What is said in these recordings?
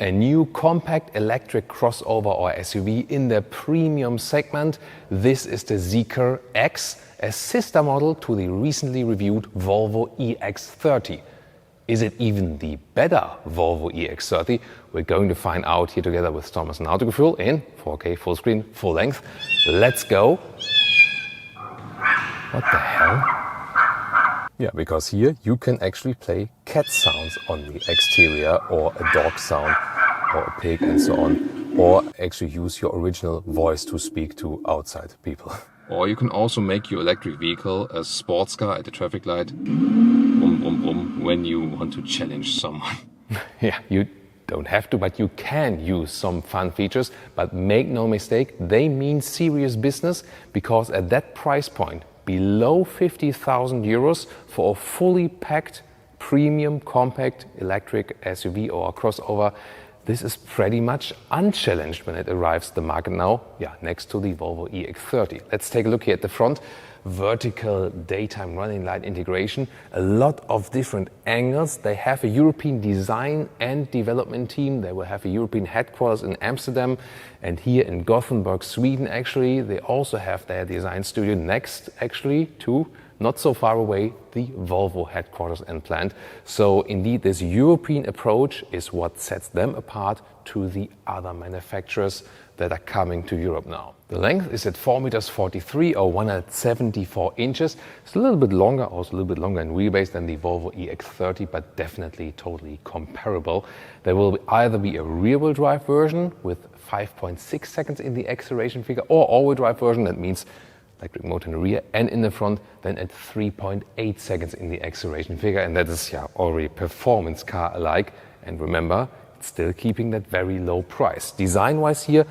A new compact electric crossover or SUV in the premium segment. This is the Zeekr X, a sister model to the recently reviewed Volvo EX30. Is it even the better Volvo EX30? We're going to find out here together with Thomas and Autogefühl in 4K, full screen, full length. Let's go. What the hell? Yeah, because here you can actually play cat sounds on the exterior, or a dog sound, or a pig and so on, or actually use your original voice to speak to outside people. Or you can also make your electric vehicle a sports car at the traffic light, brum, brum, brum, when you want to challenge someone. Yeah, you don't have to, but you can use some fun features. But make no mistake, they mean serious business, because at that price point, below 50,000 euros for a fully packed premium compact electric SUV or a crossover, this is pretty much unchallenged when it arrives the market now, yeah, next to the Volvo EX30. Let's take a look here at the front. Vertical daytime running light integration, a lot of different angles. They have a European design and development team. They will have a European headquarters in Amsterdam, and here in Gothenburg, Sweden actually. They also have their design studio next actually to, not so far away, the Volvo headquarters and plant. So indeed this European approach is what sets them apart to the other manufacturers that are coming to Europe now. The length is at 4.43 meters or 174 inches. It's a little bit longer, also a little bit longer in wheelbase than the Volvo EX30, but definitely totally comparable. There will either be a rear-wheel drive version with 5.6 seconds in the acceleration figure, or all-wheel drive version, that means electric motor in the rear and in the front, then at 3.8 seconds in the acceleration figure, and that is already performance car alike. And remember, still keeping that very low price. Design-wise here,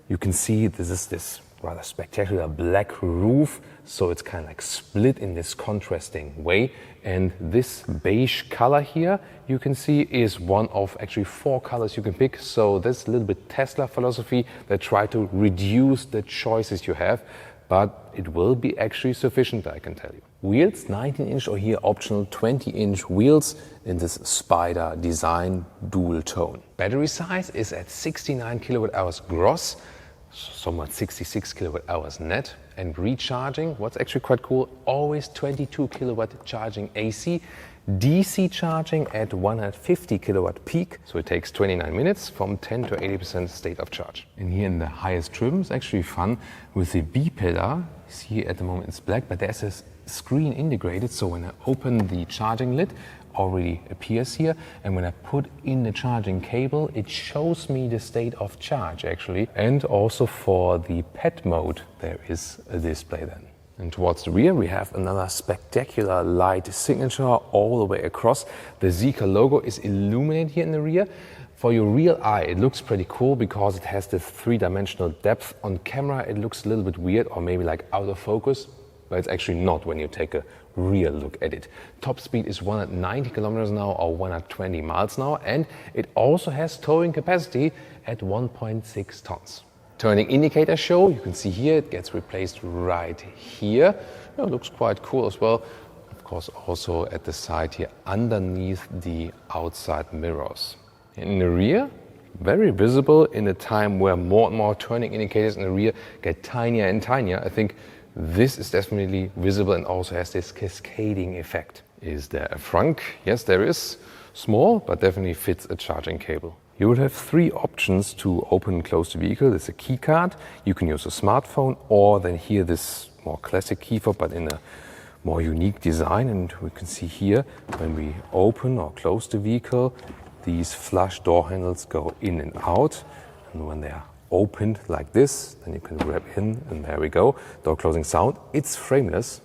you can see this is this rather spectacular black roof, so it's kind of like split in this contrasting way. And this beige color here, you can see, is one of actually 4 colors you can pick. So that's a little bit Tesla philosophy. They try to reduce the choices you have, but it will be actually sufficient, I can tell you. Wheels, 19-inch or here optional 20-inch wheels in this Spider design dual tone. Battery size is at 69 kilowatt hours gross, somewhat 66 kilowatt hours net. And recharging, what's actually quite cool, always 22 kilowatt charging AC, DC charging at 150 kilowatt peak, so it takes 29 minutes from 10 to 80% state of charge. And here in the highest trim, it's actually fun with the B pillar. You see at the moment it's black, but there's a screen integrated, so when I open the charging lid, already appears here, and when I put in the charging cable, it shows me the state of charge actually. And also for the pet mode, there is a display then. And towards the rear, we have another spectacular light signature all the way across. The Zeekr logo is illuminated here in the rear. For your real eye, it looks pretty cool because it has this 3-dimensional depth. On camera, it looks a little bit weird or maybe like out of focus, but it's actually not when you take a real look at it. Top speed is 190 kilometers an hour or 120 miles an hour, and it also has towing capacity at 1.6 tons. Turning indicator show, you can see here it gets replaced right here. It looks quite cool as well. Of course, also at the side here underneath the outside mirrors. In the rear, very visible in a time where more and more turning indicators in the rear get tinier and tinier. I think this is definitely visible and also has this cascading effect. Is there a frunk? Yes, there is. Small, but definitely fits a charging cable. You would have 3 options to open and close the vehicle. There's a key card, you can use a smartphone, or then here this more classic key fob, but in a more unique design. And we can see here, when we open or close the vehicle, these flush door handles go in and out. And when they are opened like this, then you can grab in, and there we go. Door closing sound. It's frameless,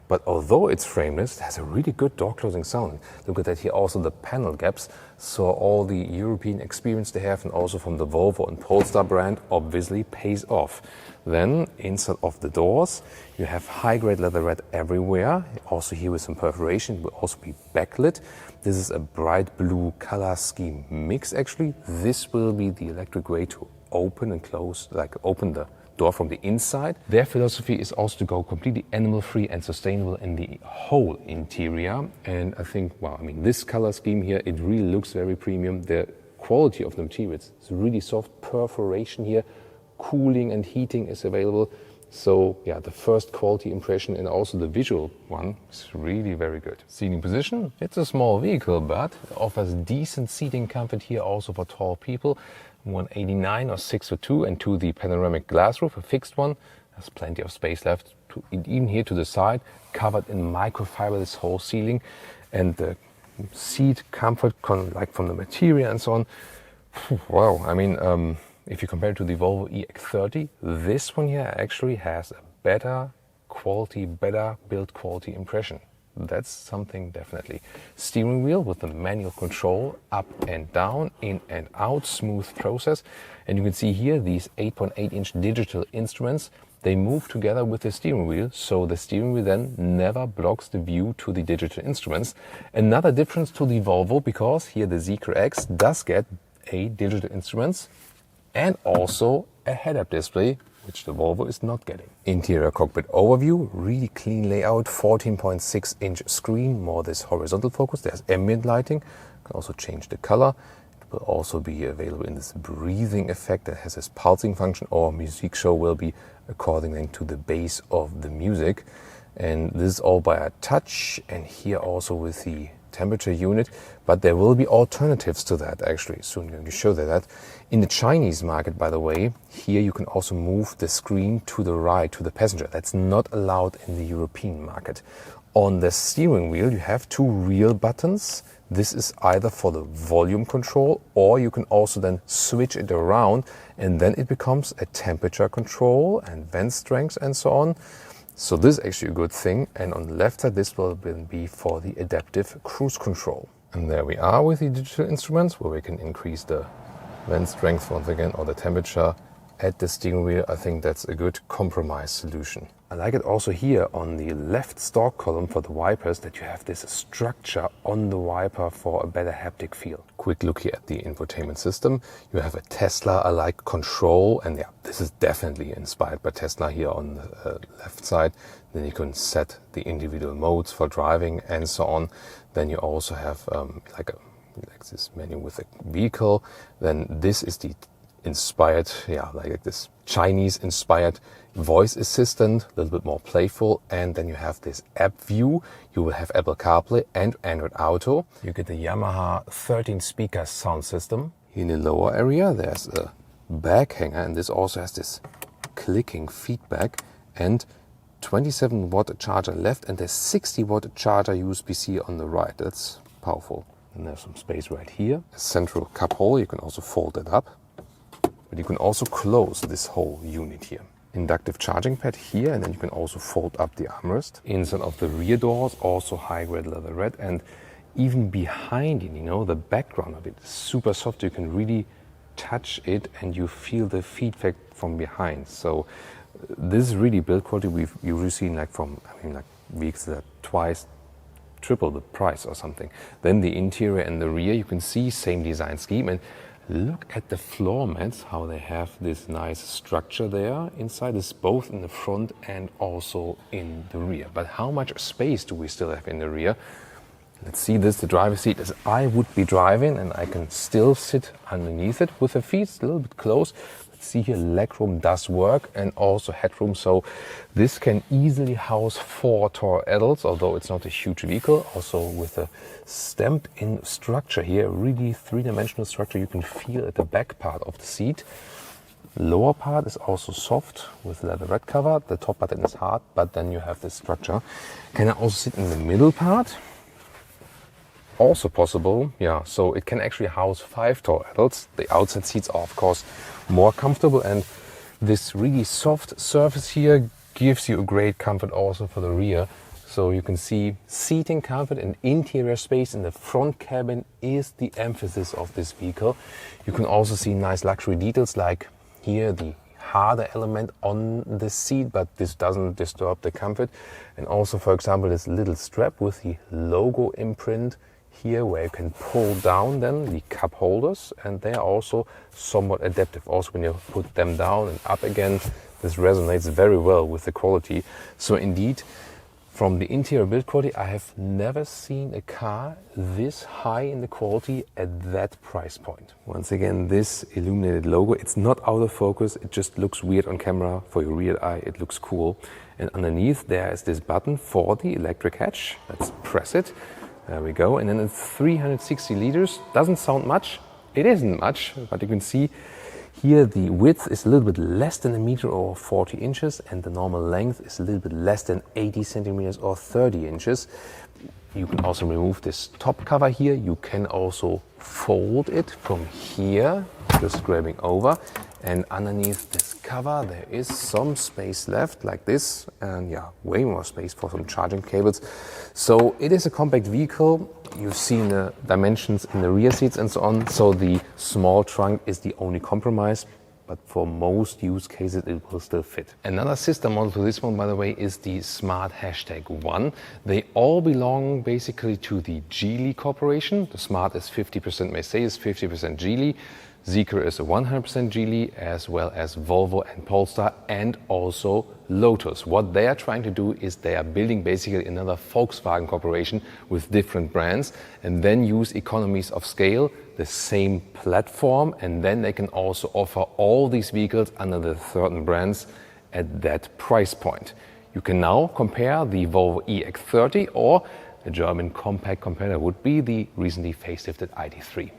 but although it's frameless, it has a really good door closing sound. Look at that here, also the panel gaps. So all the European experience they have, and also from the Volvo and Polestar brand, obviously pays off. Then inside of the doors, you have high-grade leatherette everywhere. Also here with some perforation, will also be backlit. This is a bright blue color scheme mix actually. This will be the electric way to open and close, like open the door from the inside. Their philosophy is also to go completely animal-free and sustainable in the whole interior. And I think, well, I mean, this color scheme here, it really looks very premium. The quality of the materials is really soft. Perforation here, cooling and heating is available. So yeah, the first quality impression and also the visual one is really very good. Seating position, it's a small vehicle, but it offers decent seating comfort here also for tall people. 189 or 6'2", and to the panoramic glass roof, a fixed one. There's plenty of space left, even here to the side, covered in microfiber, this whole ceiling. And the seat comfort, like from the material and so on. Wow, I mean, if you compare it to the Volvo EX30, this one here actually has a better quality, better build quality impression. That's something definitely. Steering wheel with the manual control, up and down, in and out, smooth process. And you can see here these 8.8-inch digital instruments. They move together with the steering wheel, so the steering wheel then never blocks the view to the digital instruments. Another difference to the Volvo, because here the Zeekr X does get a digital instruments and also a head-up display, which the Volvo is not getting. Interior cockpit overview, really clean layout, 14.6-inch screen, more this horizontal focus. There's ambient lighting, you can also change the color. It will also be available in this breathing effect that has this pulsing function, or music show will be according to the bass of the music. And this is all by a touch, and here also with the temperature unit, but there will be alternatives to that actually. Soon I'm going to show that. In the Chinese market, by the way, here you can also move the screen to the right, to the passenger. That's not allowed in the European market. On the steering wheel, you have two real buttons. This is either for the volume control, or you can also then switch it around, and then it becomes a temperature control and vent strength and so on. So this is actually a good thing. And on the left side, this will be for the adaptive cruise control. And there we are with the digital instruments, where we can increase the vent strength once again, or the temperature at the steering wheel. I think that's a good compromise solution. I like it also here on the left stalk column for the wipers that you have this structure on the wiper for a better haptic feel. Quick look here at the infotainment system. You have a Tesla-alike control, and yeah, this is definitely inspired by Tesla here on the left side. Then you can set the individual modes for driving and so on. Then you also have like this menu with a vehicle. Then this is the inspired, like this Chinese inspired voice assistant, a little bit more playful. And then you have this app view. You will have Apple CarPlay and Android Auto. You get the Yamaha 13 speaker sound system. In the lower area there's a bag hanger, and this also has this clicking feedback, and 27 watt charger left, and there's 60 watt charger USB-C on the right. That's powerful. And there's some space right here. A central cup holder, you can also fold it up. But you can also close this whole unit here. Inductive charging pad here, and then you can also fold up the armrest. Inside of the rear doors, also high-grade leatherette, and even behind it, the background of it is super soft. You can really touch it and you feel the feedback from behind. So this is really build quality we've usually seen like vehicles that are twice, triple the price or something. Then the interior and the rear, you can see same design scheme, and look at the floor mats, how they have this nice structure there inside. This is both in the front and also in the rear. But how much space do we still have in the rear? Let's see this, the driver's seat as I would be driving, and I can still sit underneath it with the feet a little bit close. Let's see here, legroom does work, and also headroom. So this can easily house 4 tall adults, although it's not a huge vehicle. Also with a stamped in structure here, really three-dimensional structure you can feel at the back part of the seat. Lower part is also soft with leatherette cover. The top button is hard, but then you have this structure. Can I also sit in the middle part? Also possible, so it can actually house 5 tall adults. The outside seats are of course more comfortable, and this really soft surface here gives you a great comfort also for the rear. So you can see seating comfort and interior space in the front cabin is the emphasis of this vehicle. You can also see nice luxury details, like here the harder element on the seat, but this doesn't disturb the comfort. And also, for example, this little strap with the logo imprint here, where you can pull down then the cup holders, and they are also somewhat adaptive. Also when you put them down and up again, This resonates very well with the quality. So indeed, from the interior build quality, I have never seen a car this high in the quality at that price point. Once again, this illuminated logo, it's not out of focus, it just looks weird on camera. For your rear eye, it looks cool. And underneath there is this button for the electric hatch. Let's press it. There we go. And then it's 360 liters. Doesn't sound much. It isn't much, but you can see here the width is a little bit less than a meter or 40 inches, and the normal length is a little bit less than 80 centimeters or 30 inches. You can also remove this top cover here. You can also fold it from here, just grabbing over. And underneath this cover, there is some space left, like this, and yeah, way more space for some charging cables. So it is a compact vehicle. You've seen the dimensions in the rear seats and so on. So the small trunk is the only compromise, but for most use cases, it will still fit. Another sister model to this one, by the way, is the Smart #1. They all belong basically to the Geely Corporation. The Smart is 50% Mercedes, 50% Geely. Zeekr is a 100% Geely, as well as Volvo and Polestar, and also Lotus. What they are trying to do is they are building basically another Volkswagen corporation with different brands, and then use economies of scale, the same platform, and then they can also offer all these vehicles under the certain brands at that price point. You can now compare the Volvo EX30, or a German compact competitor would be the recently facelifted ID.3.